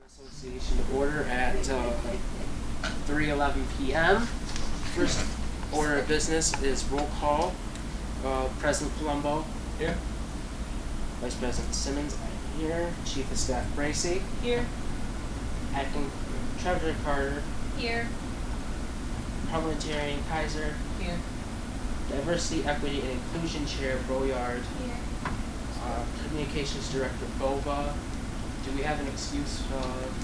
Association to order at 3:11 p.m. First order of business is roll call. President Palumbo. Here. Vice President Simmons here. Chief of Staff Bracey. Here. Acting Treasurer Carter. Here. Parliamentarian Kaiser. Here. Diversity, Equity, and Inclusion Chair Boyard. Here. Communications Director Bova. Do we have an excuse?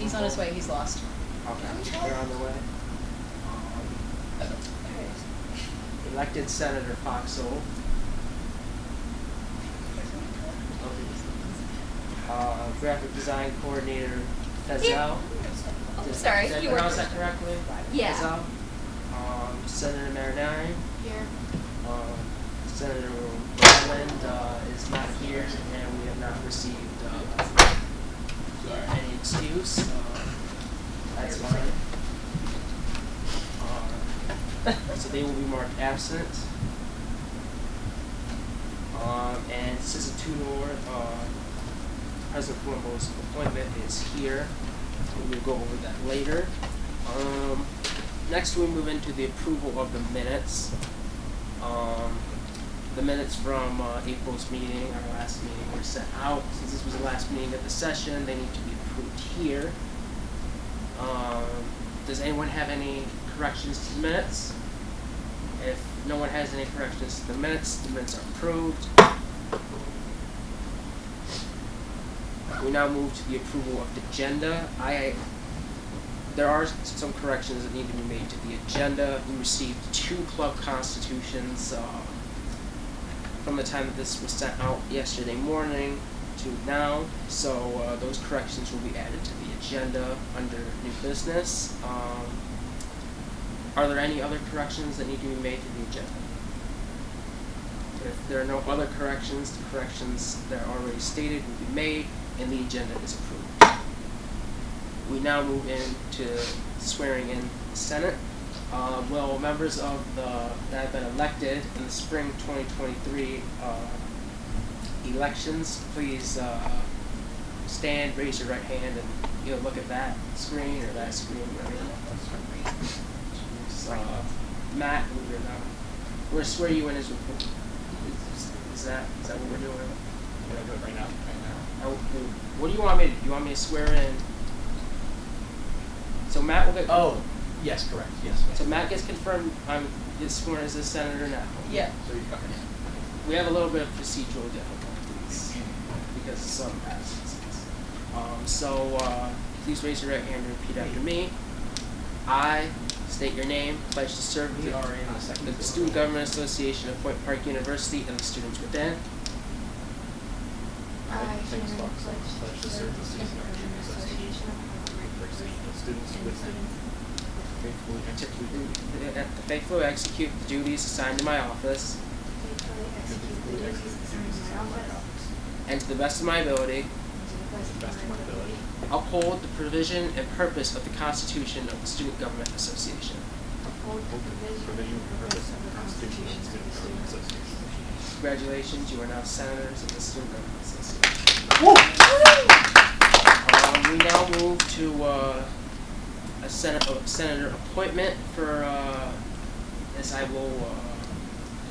He's on his way. He's lost. Okay, they're on the way. Elected Senator Foxall. Graphic Design Coordinator Fezell. Oh, sorry, Did I you pronounce were. that correctly? Yeah. Fezell. Senator Marinari. Here. Senator Rowland is not here, and we have not received any excuse. That's fine. So they will be marked absent. And Citizen Tudor, President Palumbo's appointment is here. We will go over that later. Next we move into the approval of the minutes. The minutes from April's meeting, our last meeting, were sent out. Since this was the last meeting of the session, they need to be approved here. Does anyone have any corrections to the minutes? If no one has any corrections to the minutes are approved. We now move to the approval of the agenda. There are some corrections that need to be made to the agenda. We received 2 club constitutions from the time that this was sent out yesterday morning to now. So those corrections will be added to the agenda under new business. Are there any other corrections that need to be made to the agenda? If there are no other corrections, the corrections that are already stated will be made and the agenda is approved. We now move into swearing in the Senate. Will members of that have been elected in the spring 2023 elections please stand, raise your right hand, and look at that screen or that screen. Matt, we're going to swear you in as report. Is that what we're doing? We're gonna do it right now. What do you want me to do? You want me to swear in? So Matt will get. Oh, yes, correct. Yes. So Matt gets confirmed. I'm sworn as a senator now. Yeah. So you We have a little bit of procedural difficulties because of some absences. Please raise your right hand and repeat after me. I state your name. Pledge to serve the Student Government Association of Point Park University and the students within. I pledge to serve the Student Government Association of students Faithfully execute the duties assigned to my office. And to the best of my ability. Uphold the provision and purpose of the Constitution of the Student Government Association. Congratulations, you are now senators of the Student Government Association. We now move to a senator appointment for this. I will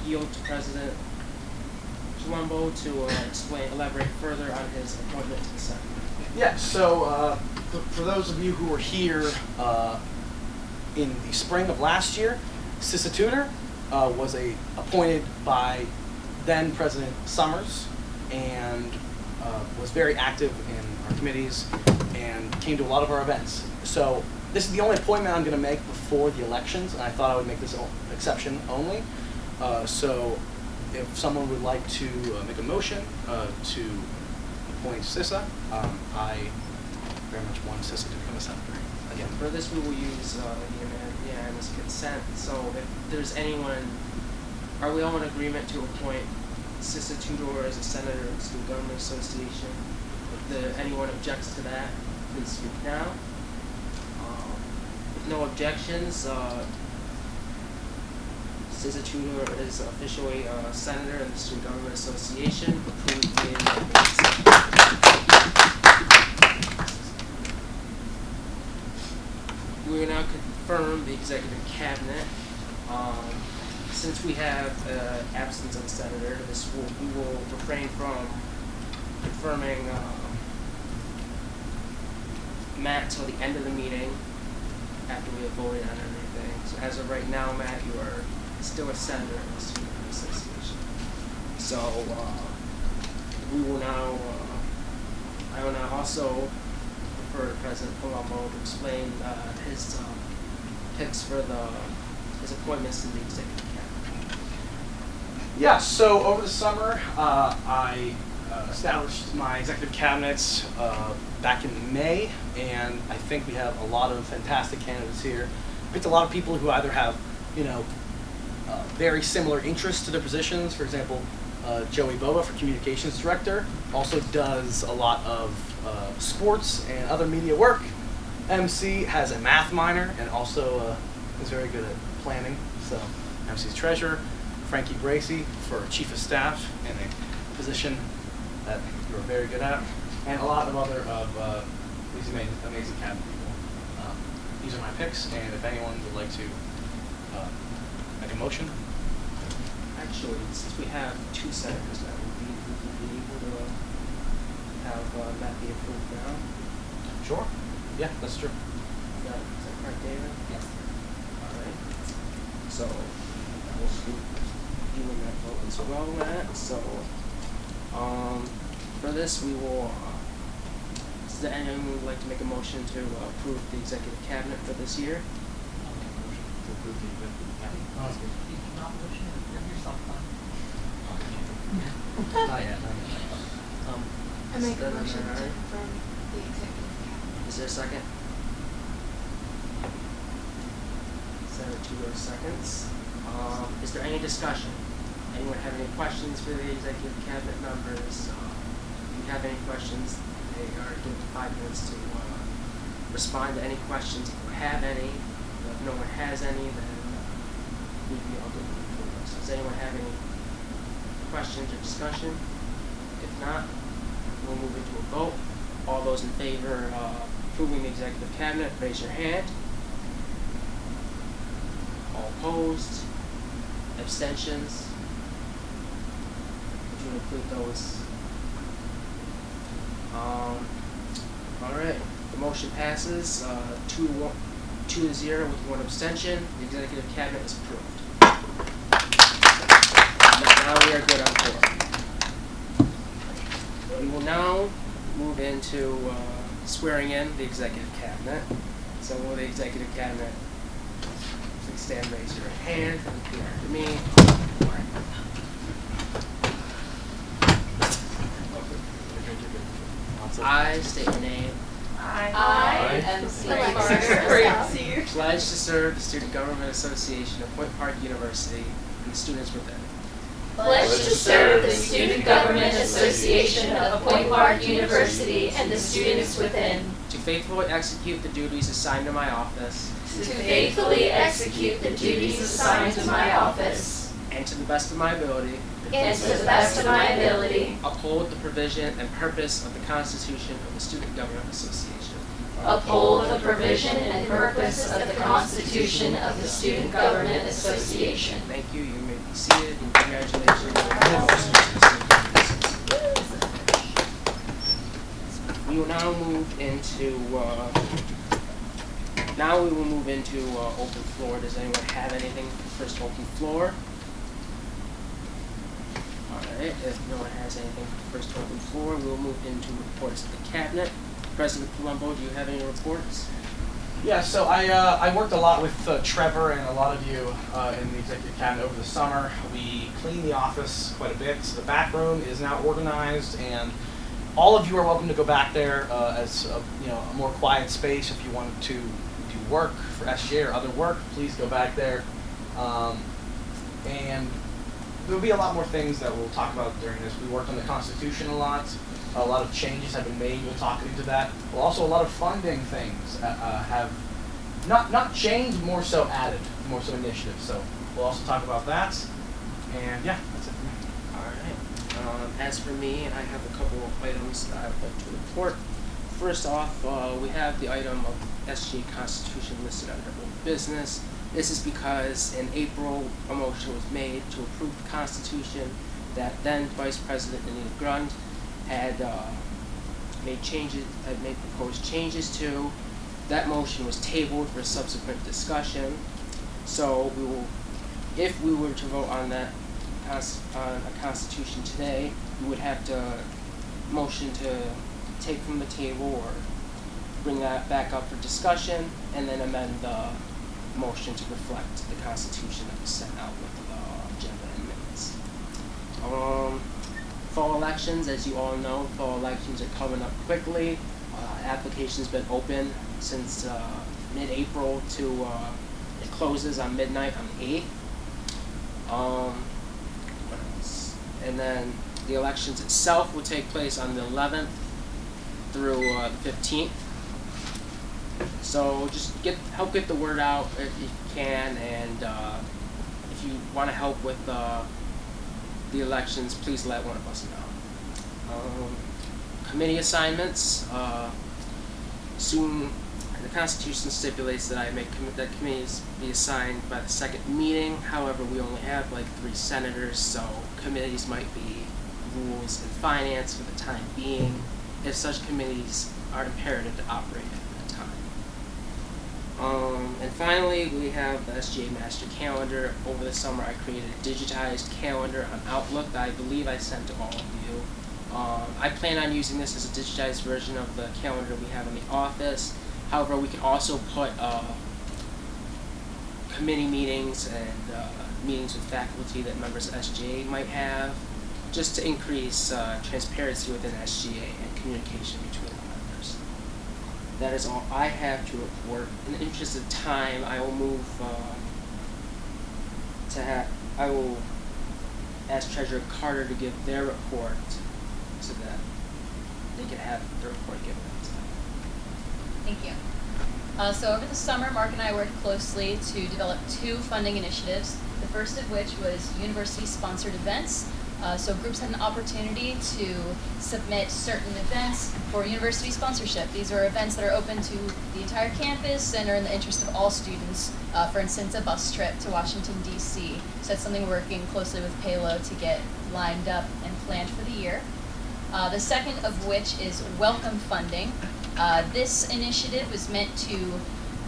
yield to President Palumbo to elaborate further on his appointment to the Senate. Yeah, so for those of you who were here in the spring of last year, Sissa Tudor was appointed by then President Summers and was very active in our committees and came to a lot of our events. So this is the only appointment I'm going to make before the elections, and I thought I would make this exception only. So if someone would like to make a motion to appoint Sissa, I very much want Sissa to become a senator again. For this, we will use unanimous consent. So if there's anyone, are we all in agreement to appoint Sissa Tudor as a senator of the Student Government Association? If anyone objects to that, please speak now. With no objections, Sissa Tudor is officially a senator in the Student Government Association, approved in we will now confirm the executive cabinet. Since we have absence of a senator, we will refrain from confirming Matt till the end of the meeting after we have voted on everything. So as of right now, Matt, you are still a senator in the Student Government Association. So we will now, I will now also refer to President Palumbo to explain his picks for his appointments to the executive cabinet. Yeah, so over the summer, I established my executive cabinets back in May, and I think we have a lot of fantastic candidates here. Picked a lot of people who either have, very similar interests to their positions. For example, Joey Boba for communications director also does a lot of sports and other media work. MC has a math minor and also is very good at planning. So MC's treasurer. Frankie Bracey for chief of staff in a position that you're very good at, and a lot of other these amazing cabinet people. These are my picks, and if anyone would like to make a motion. Actually, since we have two senators now, would we be able to have Matt be approved now? Sure. Yeah, that's true. Is that correct, David? Yes. All right. So we'll do you in that vote as well, Matt. So for this, we will. Is there anyone who would like to make a motion to approve the executive cabinet for this year? To approve the executive cabinet. You cannot motion to approve yourself, Not yet. I make a Senator motion to Harry. confirm the executive cabinet. Is there a second? Senator Tudor seconds. Is there any discussion? Anyone have any questions for the executive cabinet members? If you have any questions, they are given 5 minutes to respond to any questions. If you have any, if no one has any, then we'd be all good to move forward. So does anyone have any questions or discussion? If not, we'll move into a vote. All those in favor of approving the executive cabinet, raise your hand. All opposed? Abstentions? Would you include those? All right. The motion passes 2-0 with 1 abstention. The executive cabinet is approved. Now we are good on board. We will now move into swearing in the executive cabinet. So will the executive cabinet please stand, raise your hand, and repeat after me. I state your name. I, MC Carter, Pledge to serve the Student Government Association of Point Park University and the students within. pledge to serve the Student Government Association of Point Park University and the students within, To faithfully execute the duties assigned to my office. to faithfully execute the duties assigned to my office, And to the best of my ability. and to the best of my ability, Uphold the provision and purpose of the Constitution of the Student Government Association. uphold the provision and purpose of the Constitution of the Student Government Association. Thank you. You may be seated, and congratulations. We will now move into. Now we will move into open floor. Does anyone have anything for first open floor? All right. If no one has anything for first open floor, we will move into reports of the cabinet. President Palumbo, do you have any reports? Yeah, so I worked a lot with Trevor and a lot of you in the executive cabinet over the summer. We cleaned the office quite a bit. So the back room is now organized, and all of you are welcome to go back there as a more quiet space. If you want to do work for SGA or other work, please go back there. And there will be a lot more things that we'll talk about during this. We worked on the Constitution a lot. A lot of changes have been made. We'll talk into that. Well, also a lot of funding things have not changed, more so added, more so initiatives. So we'll also talk about that. And yeah, that's it for me. All right. As for me, I have a couple of items that I would like to report. first off, we have the item of SGA Constitution listed under old business. This is because in April, a motion was made to approve the Constitution that then Vice President Anita Grund had made proposed changes to. That motion was tabled for subsequent discussion. So if we were to vote on a Constitution today, we would have to motion to take from the table or bring that back up for discussion, and then amend the motion to reflect the Constitution that was sent out with the agenda and minutes. Fall elections, as you all know, fall elections are coming up quickly. Application's been open since mid-April to it closes on midnight on the 8th. What else? And then the elections itself will take place on the 11th through the 15th. So just help get the word out if you can, and if you want to help with the elections, please let one of us know. Committee assignments. Soon, the Constitution stipulates that that committees be assigned by the second meeting. However, we only have like 3 senators, so committees might be Rules and Finance for the time being, if such committees are imperative to operate at that time. And finally, we have the SGA Master Calendar. Over the summer, I created a digitized calendar on Outlook that I believe I sent to all of you. I plan on using this as a digitized version of the calendar we have in the office. However, we can also put committee meetings and meetings with faculty that members of SGA might have, just to increase transparency within SGA and communication between the members. That is all I have to report. In the interest of time, I will move I will ask Treasurer Carter to give their report so that they can have the report given to them. Thank you. So over the summer, Mark and I worked closely to develop 2 funding initiatives, the first of which was university-sponsored events. So groups had an opportunity to submit certain events for university sponsorship. These are events that are open to the entire campus and are in the interest of all students. For instance, a bus trip to Washington, D.C. So that's something we're working closely with Palo to get lined up and planned for the year. The second of which is welcome funding. This initiative was meant to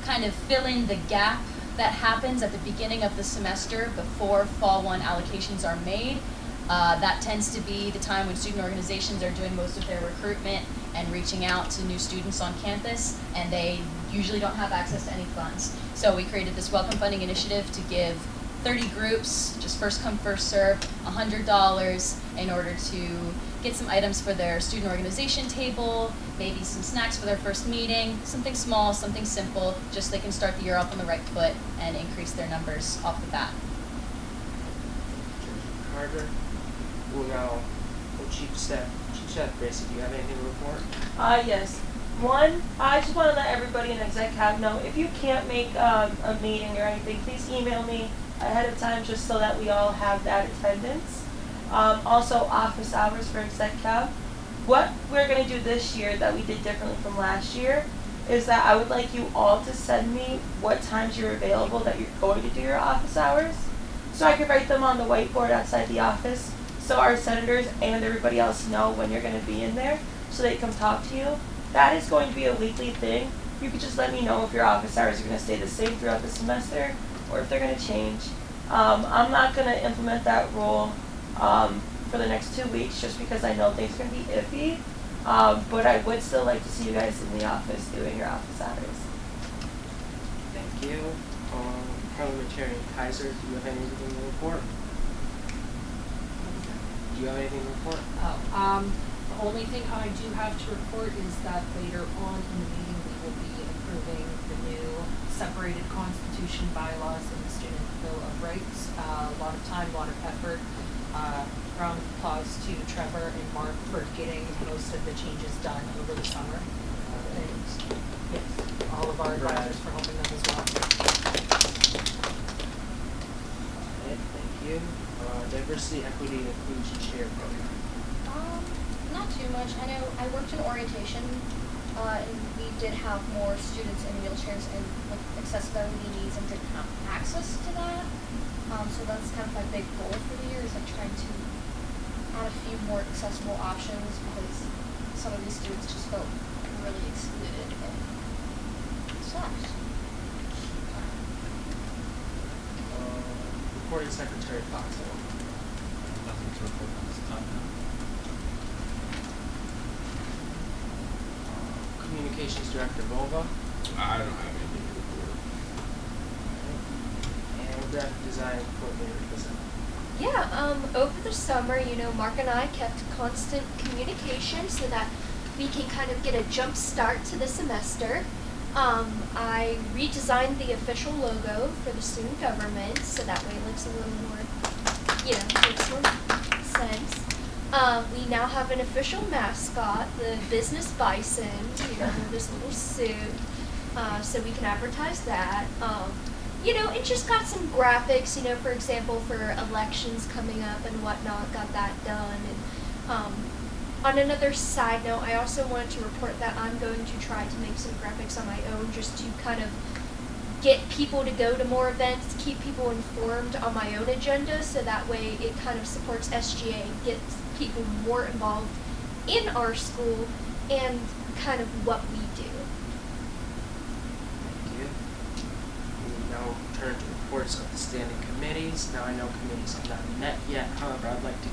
kind of fill in the gap that happens at the beginning of the semester before Fall 1 allocations are made. That tends to be the time when student organizations are doing most of their recruitment and reaching out to new students on campus, and they usually don't have access to any funds. So we created this welcome funding initiative to give 30 groups, just first come, first serve, $100 in order to get some items for their student organization table, maybe some snacks for their first meeting, something small, something simple, just so they can start the year off on the right foot and increase their numbers off the bat. Carter. Now, Chief Staff Gracie, do you have anything to report? Yes. One, I just want to let everybody in Exec Cab know, if you can't make a meeting or anything, please email me ahead of time just so that we all have that attendance. Also, office hours for Exec Cab. What we're going to do this year that we did differently from last year is that I would like you all to send me what times you're available that you're going to do your office hours, so I could write them on the whiteboard outside the office, so our senators and everybody else know when you're going to be in there, so they come talk to you. That is going to be a weekly thing. You could just let me know if your office hours are going to stay the same throughout the semester, or if they're going to change. I'm not going to implement that rule for the next 2 weeks, just because I know things are going to be iffy. But I would still like to see you guys in the office doing your office hours. Thank you. Parliamentarian Kaiser, do you have anything to report? Do you have anything to report? The only thing I do have to report is that later on in the meeting we will be approving the new separated constitution bylaws and the student bill of rights. A lot of time, a lot of effort. Round of applause to Trevor and Mark for getting most of the changes done over the summer. And yes, all of our advisors for helping them as well. Thank you. Diversity, Equity, and Inclusion Chair Program. Not too much. I know I worked in orientation And we did have more students in wheelchairs and with accessibility needs and didn't have access to that. So that's kind of my big goal for the year is like trying to add a few more accessible options because some of these students just felt really excluded and sucks. Recording Secretary Foxwell. Nothing to report on this time. Communications Director Volva. I don't have anything to report. And Graphic Design Coordinator Lisa. Yeah, over the summer, Mark and I kept constant communication so that we can kind of get a jump start to the semester. I redesigned the official logo for the student government so that way it looks a little more, makes more sense. We now have an official mascot, the business bison, this little suit, so we can advertise that. It just got some graphics, for example, for elections coming up and whatnot, got that done. And on another side note, I also wanted to report that I'm going to try to make some graphics on my own just to kind of get people to go to more events, keep people informed on my own agenda, so that way it kind of supports SGA, gets people more involved in our school and kind of what we do. Thank you. We will now turn to reports of the standing committees. Now I know committees have not met yet, however, I'd like to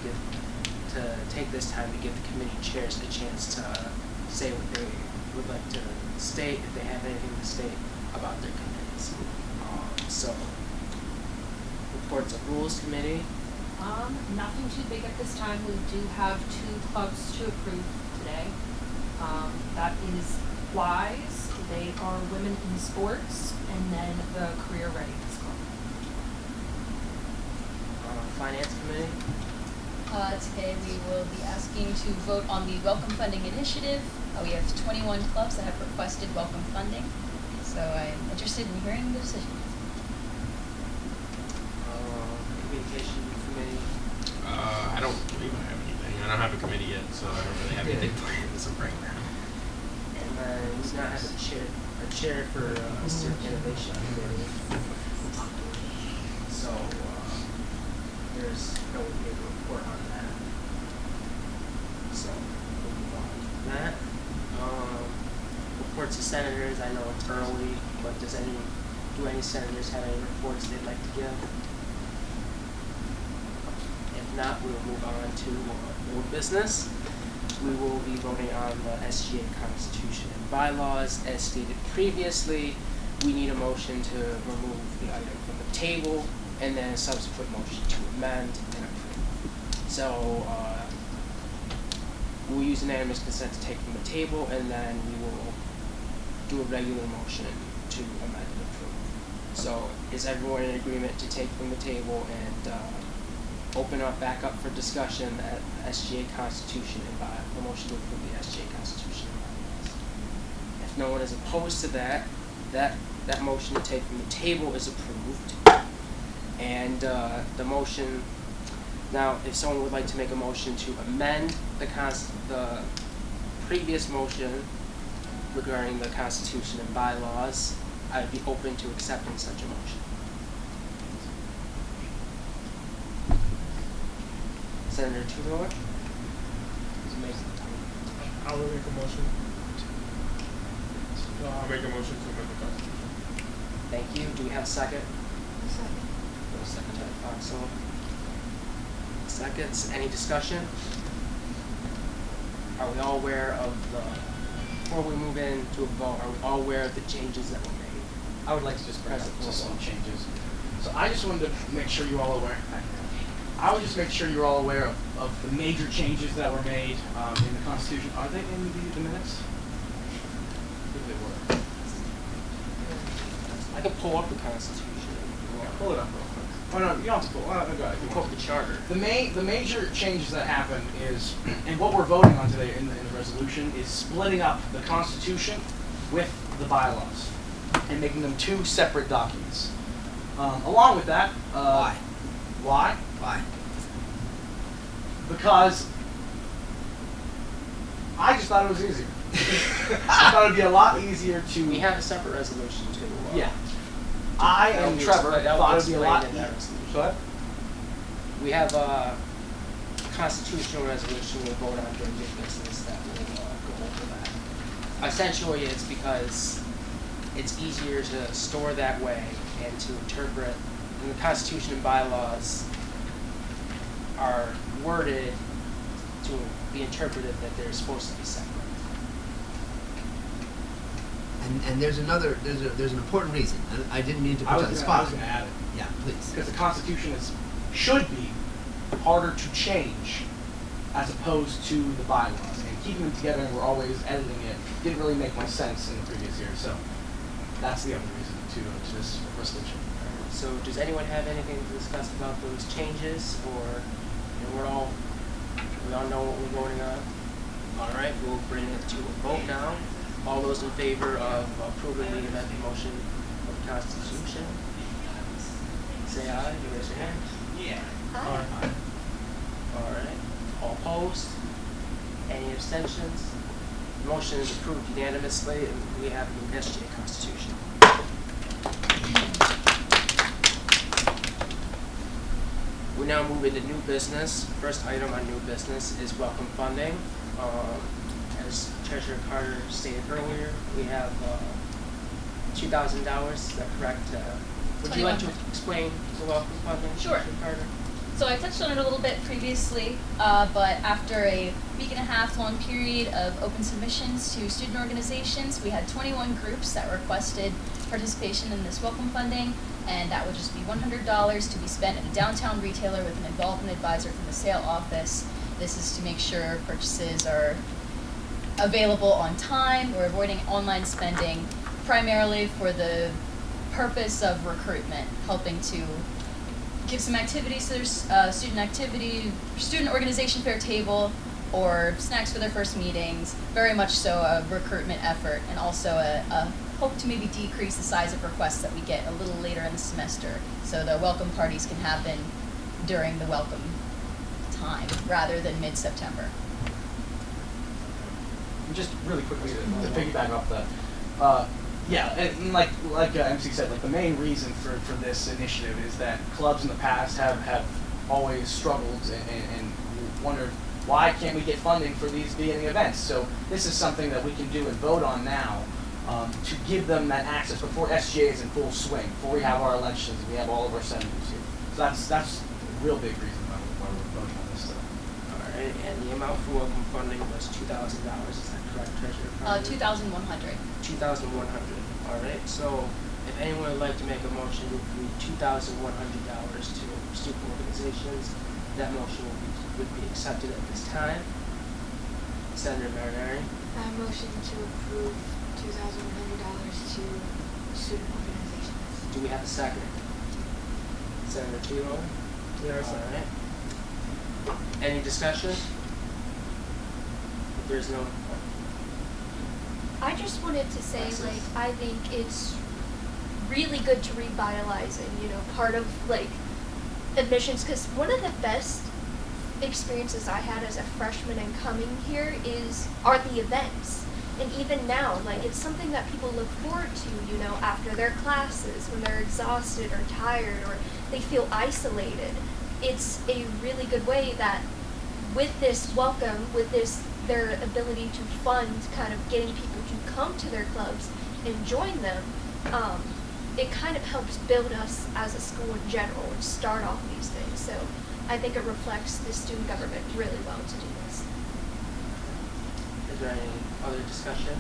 take this time to give the committee chairs a chance to say what they would like to state, if they have anything to state about their committees. So, reports of Rules Committee. Nothing too big at this time. We do have 2 clubs to approve today. That is WISE, they are Women in Sports, and then the Career Readiness Club. Finance Committee. Today we will be asking to vote on the Welcome Funding Initiative. We have 21 clubs that have requested welcome funding, so I'm interested in hearing the decision. Communication Committee. I don't believe I have anything. I don't have a committee yet, so I don't really have anything planned as of right now. And then we do not have a chair for Student Innovation Committee. So there's no way to report on that. So we'll move on to that. Reports of senators. I know it's early, but do any senators have any reports they'd like to give? If not, we will move on to old business. We will be voting on the SGA Constitution and bylaws. As stated previously, we need a motion to remove the item from the table and then a subsequent motion to amend and approve. So we'll use unanimous consent to take from the table, and then we will do a regular motion to amend and approve. So is everyone in agreement to take from the table and open up back up for discussion at SGA Constitution and bylaws? The motion to approve the SGA Constitution and bylaws. If no one is opposed to that, that motion to take from the table is approved. And the motion, now if someone would like to make a motion to amend the previous motion regarding the Constitution and bylaws, I would be open to accepting such a motion. Senator Tudor? I will make a motion. I'll make a motion to amend the Constitution. Thank you. Do we have a second? Second. Secretary Foxall. Seconds. Any discussion? Are we all aware of before we move into a vote, are we all aware of the changes that were made? I would like to just bring up just some changes. So I just wanted to make sure you're all aware. I would just make sure you're all aware of the major changes that were made in the Constitution. Are they in the minutes? I think they were. I can pull up the Constitution. Yeah, pull it up real quick. Oh no, you don't have to pull. Oh, no, go ahead. You pull up the charter. The major changes that happen is, and what we're voting on today in the resolution is splitting up the Constitution with the bylaws and making them 2 separate documents. Along with that, Why? Why? Why? Because I just thought it was easier. I thought it'd be a lot easier to. We have a separate resolution too. Yeah. I That'll and be Trevor expla- that'll thought it'd be a lot explained in that easier. resolution. Go ahead. We have a constitutional resolution we'll vote on during new business that will go over that. Essentially, it's because it's easier to store that way and to interpret, and the Constitution and bylaws are worded to be interpreted that they're supposed to be separate. And there's an important reason. I didn't mean to put you on the I spot. was gonna add it. Yeah, please. Because the Constitution should be harder to change as opposed to the bylaws. And keeping them together and we're always editing it didn't really make much sense in the previous year. So that's the other reason to this resolution. So does anyone have anything to discuss about those changes, or we all know what we're voting on? All right, we'll bring it to a vote now. All those in favor of approving the amended motion of the Constitution, say aye. You raise your hand. Yeah. Aye. All right. All opposed? Any abstentions? The motion is approved unanimously, and we have the SGA Constitution. We now move into new business. First item on new business is welcome funding. As Treasurer Carter stated earlier, we have $2,000. Is that correct? Would you like to explain the welcome funding, Sure. Treasurer Carter? So I touched on it a little bit previously, but after a week and a half long period of open submissions to student organizations, we had 21 groups that requested participation in this welcome funding, and that would just be $100 to be spent at a downtown retailer with an involvement advisor from the sale office. This is to make sure purchases are available on time. We're avoiding online spending, primarily for the purpose of recruitment, helping to give some activities to their student organization fair table, or snacks for their first meetings. Very much so a recruitment effort, and also a hope to maybe decrease the size of requests that we get a little later in the semester, so the welcome parties can happen during the welcome time rather than mid-September. And just really quickly to piggyback off that, yeah, and like MC said, like the main reason for this initiative is that clubs in the past have always struggled and wondered why can't we get funding for these beginning events. So this is something that we can do and vote on now to give them that access before SGA is in full swing, before we have our elections and we have all of our senators here. So that's a real big reason why we're voting on this stuff. All right, and the amount for welcome funding was $2,000. Is that correct, Treasurer Carter? 2,100. 2,100. All right. So, if anyone would like to make a motion to approve $2,100 to student organizations, that motion would be accepted at this time. Senator Marinari. Motion to approve $2,100 to student organizations. Do we have a second? Senator Kilo. Yes. All right. Any discussion? If there's no. I just wanted to say, like, I think it's really good to revitalize and, part of, like, admissions, because one of the best experiences I had as a freshman and coming here are the events. And even now, like, it's something that people look forward to, after their classes, when they're exhausted or tired or they feel isolated. It's a really good way that with this welcome, with their ability to fund kind of getting people to come to their clubs and join them, it kind of helps build us as a school in general and start off these things. So I think it reflects the student government really well to do this. Is there any other discussion?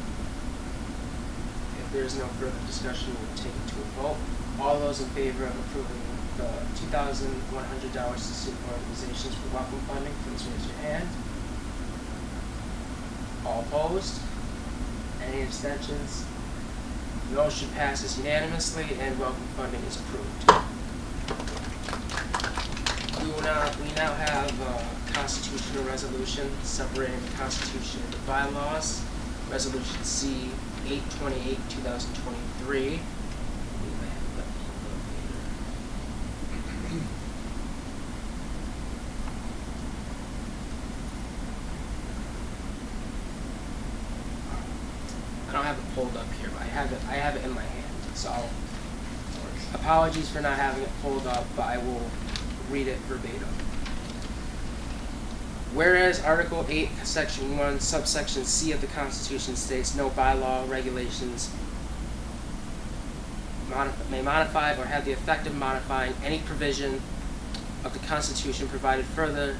If there is no further discussion, we'll take it to a vote. All those in favor of approving the $2,100 to student organizations for welcome funding, please raise your hand. All opposed? Any abstentions? The motion passes unanimously and welcome funding is approved. We now have a constitutional resolution separating the Constitution and the bylaws. Resolution C 828/2023. pulled up here, but I have it in my hand. So apologies for not having it pulled up, but I will read it verbatim. Whereas Article 8, Section 1, subsection C of the Constitution states no bylaw, regulations may modify or have the effect of modifying any provision of the Constitution, provided further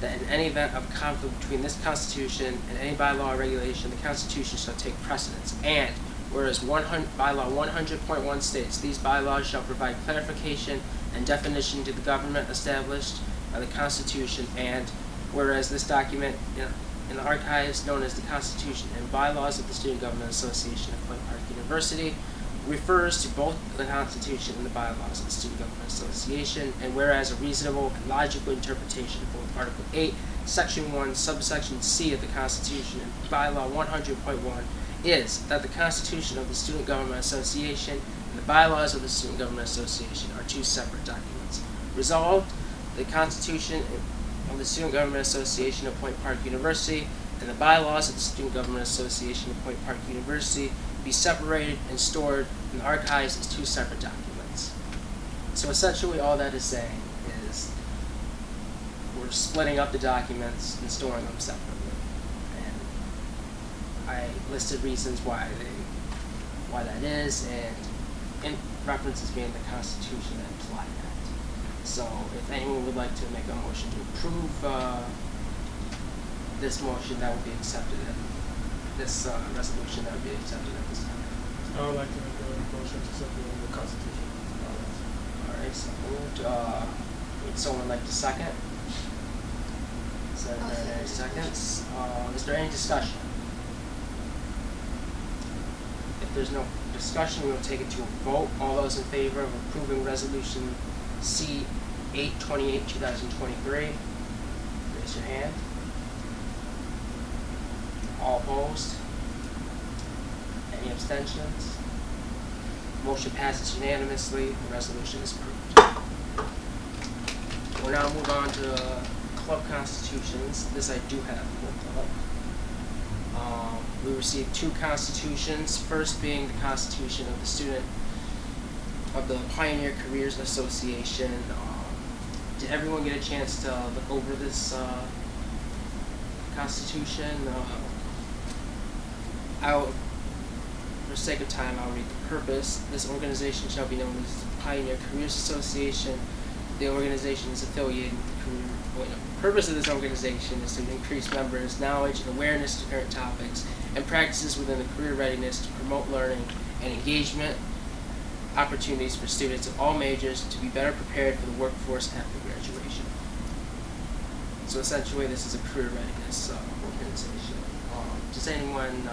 that in any event of conflict between this Constitution and any bylaw or regulation, the Constitution shall take precedence. And whereas bylaw 100.1 states, these bylaws shall provide clarification and definition to the government established by the Constitution, and whereas this document in the archives known as the Constitution and Bylaws of the Student Government Association of Point Park University refers to both the Constitution and the Bylaws of the Student Government Association, and whereas a reasonable and logical interpretation of both Article 8, Section 1, subsection C of the Constitution and Bylaw 100.1 is that the Constitution of the Student Government Association and the Bylaws of the Student Government Association are two separate documents. Resolved, the Constitution of the Student Government Association of Point Park University and the Bylaws of the Student Government Association of Point Park University be separated and stored in the archives as two separate documents. So essentially all that is saying is we're splitting up the documents and storing them separately. And I listed reasons why that is, and in references being the Constitution that imply that. So if anyone would like to make a motion to approve this motion, that would be accepted. This resolution that would be accepted at this time. I would like to make a motion to supplement the Constitution. Alright, so moved. Would someone like to second? Is there any seconds? Is there any discussion? If there's no discussion, we will take it to a vote. All those in favor of approving Resolution C 828, 2023, raise your hand. All opposed? Any abstentions? Motion passes unanimously. The resolution is approved. We'll now move on to club constitutions. This I do have pulled up. We received two constitutions. First being the Constitution of the Student of the Pioneer Careers Association. Did everyone get a chance to look over this constitution? For sake of time, I'll read the purpose. This organization shall be known as the Pioneer Careers Association. The organization is affiliated with the purpose of this organization is to increase members' knowledge and awareness to current topics and practices within the career readiness to promote learning and engagement opportunities for students of all majors to be better prepared for the workforce after graduation. So essentially, this is a career readiness organization. Does anyone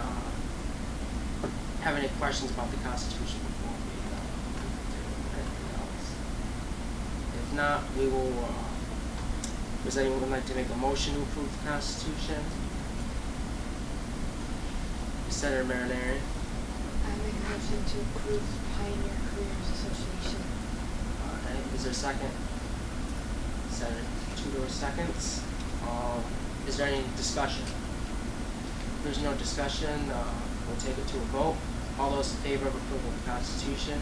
have any questions about the Constitution before we do anything else? If not, we will. Does anyone like to make a motion to approve the Constitution? Senator Marinari. I make a motion to approve Pioneer Careers Association. Is there a second? Senator Tudor seconds. Is there any discussion? If there's no discussion, we'll take it to a vote. All those in favor of approval of the Constitution?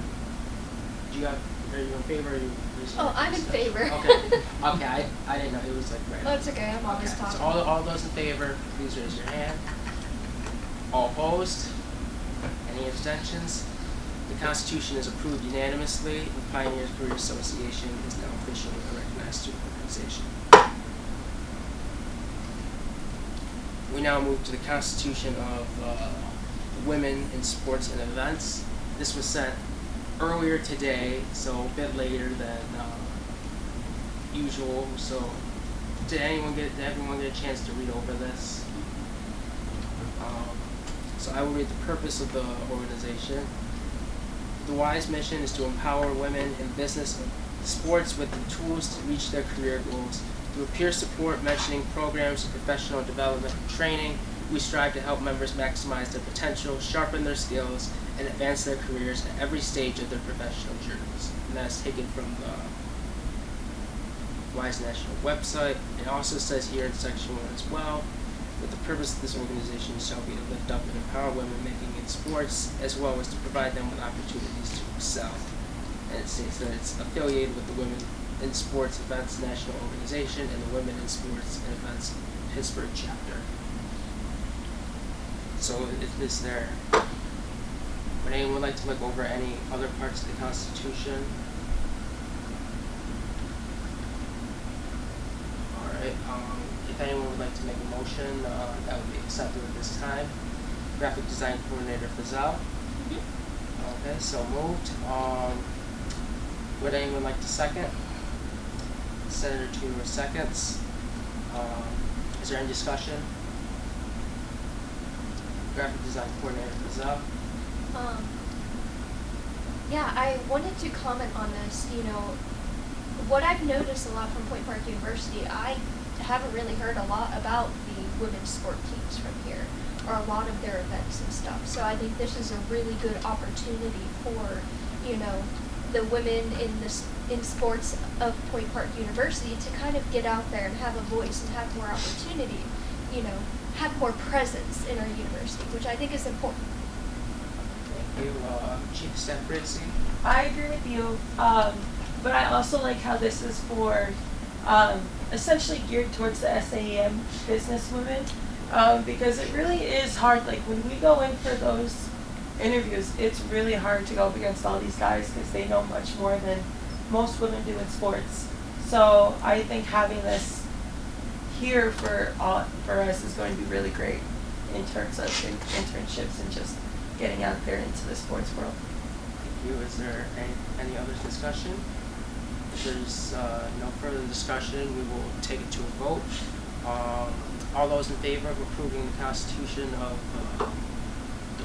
Are you in favor? Or are you I'm in favor. Okay. Okay. I didn't know it was like right. Oh, it's okay. I'm always Okay. talking. So all those in favor, please raise your hand. All opposed? Any abstentions? The Constitution is approved unanimously. The Pioneer Career Association is now officially a recognized student organization. We now move to the Constitution of Women in Sports and Events. This was sent earlier today, so a bit later than usual. So, did everyone get a chance to read over this? So I will read the purpose of the organization. The WISE mission is to empower women in business and sports with the tools to reach their career goals. Through peer support, mentoring programs, professional development, and training, we strive to help members maximize their potential, sharpen their skills, and advance their careers at every stage of their professional journeys. And that's taken from the WISE National website. It also says here in Section 1 as well, with the purpose of this organization shall be to lift up and empower women making in sports, as well as to provide them with opportunities to excel. And it states that it's affiliated with the Women in Sports Events National Organization and the Women in Sports and Events Pittsburgh chapter. So is there, would anyone like to look over any other parts of the Constitution? Alright, if anyone would like to make a motion, that would be accepted at this time. Graphic Design Coordinator Fazal. Okay, so moved. Would anyone like to second? Senator Tudor seconds. Is there any discussion? Graphic Design Coordinator Fazal. Yeah, I wanted to comment on this. You know, what I've noticed a lot from Point Park University, I haven't really heard a lot about the women's sport teams from here, or a lot of their events and stuff. So I think this is a really good opportunity for, you know, the women in sports of Point Park University to kind of get out there and have a voice and have more opportunity, you know, have more presence in our university, which I think is important. Thank you, Chief of Staff Bracey. I agree with you, but I also like how this is for essentially geared towards the SAEM businesswomen, because it really is hard. Like when we go in for those interviews, it's really hard to go up against all these guys because they know much more than most women do in sports. So I think having this here for us is going to be really great in terms of internships and just getting out there into the sports world. Thank you. Is there any other discussion? If there's no further discussion, we will take it to a vote. All those in favor of approving the Constitution of the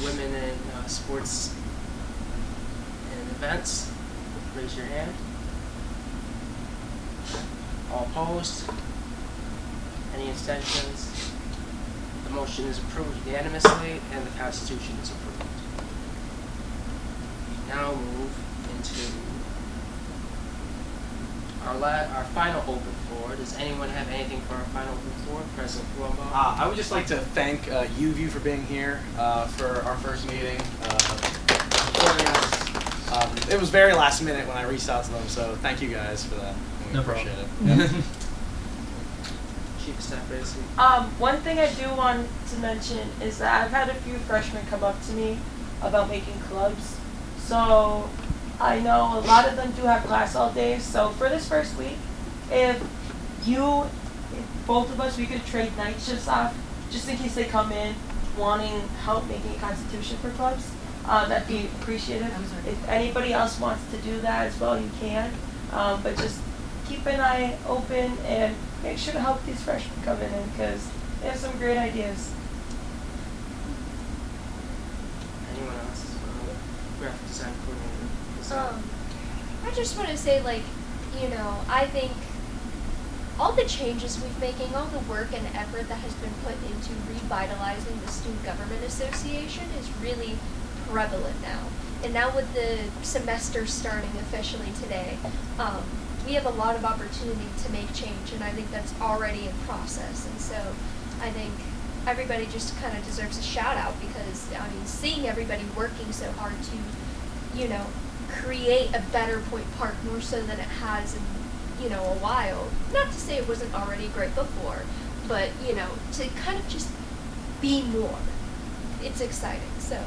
women in sports and events, raise your hand. All opposed? Any abstentions? The motion is approved unanimously and the Constitution is approved. We now move into our final open floor. Does anyone have anything for our final open floor? President Colombo? I would just like to thank UView for being here for our first meeting. Supporting us. It was very last minute when I reached out to them, so thank you guys for that. We No appreciate problem. it. Chief of Staff Bracey. One thing I do want to mention is that I've had a few freshmen come up to me about making clubs. So I know a lot of them do have class all day. So for this first week, if both of us, we could trade night shifts off, just in case they come in wanting help making a constitution for clubs, that'd be appreciated. If anybody else wants to do that as well, you can. But just keep an eye open and make sure to help these freshmen come in because they have some great ideas. Anyone else? Graphic design coordinator. I just want to say, like, you know, I think all the changes we've making, all the work and effort that has been put into revitalizing the Student Government Association is really prevalent now. And now with the semester starting officially today, we have a lot of opportunity to make change, and I think that's already in process. And so I think everybody just kind of deserves a shout out because, I mean, seeing everybody working so hard to, you know, create a better Point Park more so than it has in, you know, a while. Not to say it wasn't already great before, but, you know, to kind of just be more. It's exciting. So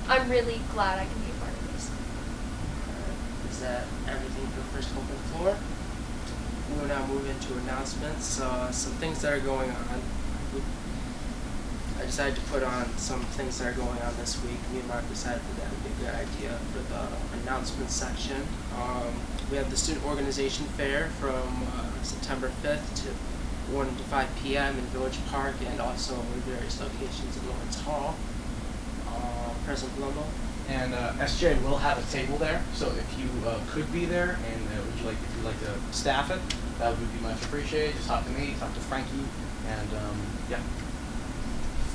I'm really glad I can be a part of this. Is that everything for the first open floor? We will now move into announcements. Some things that are going on. I decided to put on some things that are going on this week. Me and Mark decided that would be a good idea for the announcements section. We have the Student Organization Fair from September 5th to 1 to 5 p.m. in Village Park and also in various locations in Lawrence Hall. President Colombo? And SGA will have a table there, so if you could be there and if you'd like to staff it, that would be much appreciated. Just talk to me, talk to Frankie, and yeah.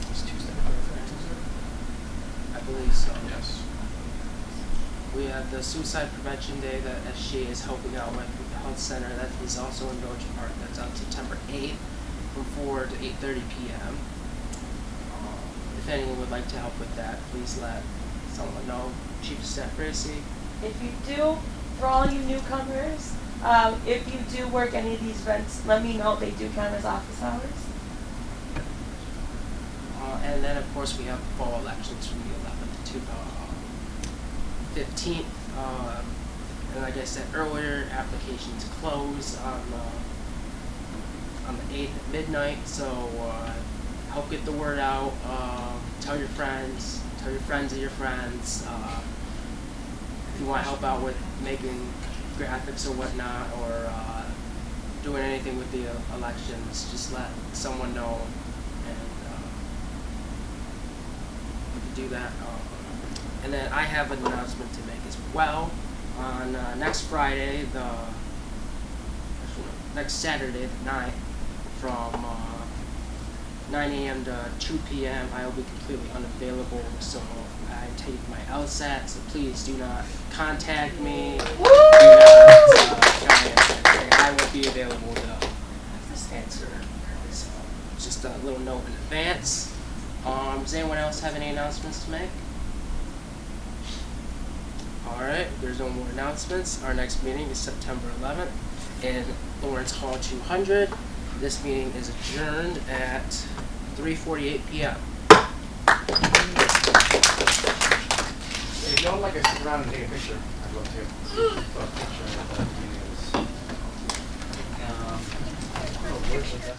It's Tuesday. I believe so. Yes. We have the Suicide Prevention Day that SGA is helping out with the Health Center. That is also in Village Park. That's on September 8th from 4 to 8:30 p.m. If anyone would like to help with that, please let someone know. Chief of Staff Gracie. If you do, for all you newcomers, if you do work any of these events, let me know. They do count as office hours. And then, of course, we have fall elections from the 11th to the 15th. And like I said earlier, applications close on the 8th at midnight. So help get the word out. Tell your friends. Tell your friends of your friends. If you want help out with making graphics or whatnot, or doing anything with the elections, just let someone know. Do that, and then I have an announcement to make as well. On next Friday, next Saturday, the 9th, from 9 a.m. to 2 p.m. I will be completely unavailable. So I take my LSAT. So please do not contact me. Do not, I won't be available to answer. So just a little note in advance. Does anyone else have any announcements to make? Alright, there's no more announcements. Our next meeting is September 11th in Lawrence Hall 200. This meeting is adjourned at 3:48 p.m. If y'all would like to sit around and take a picture, I'd love to. Put a picture of the meeting.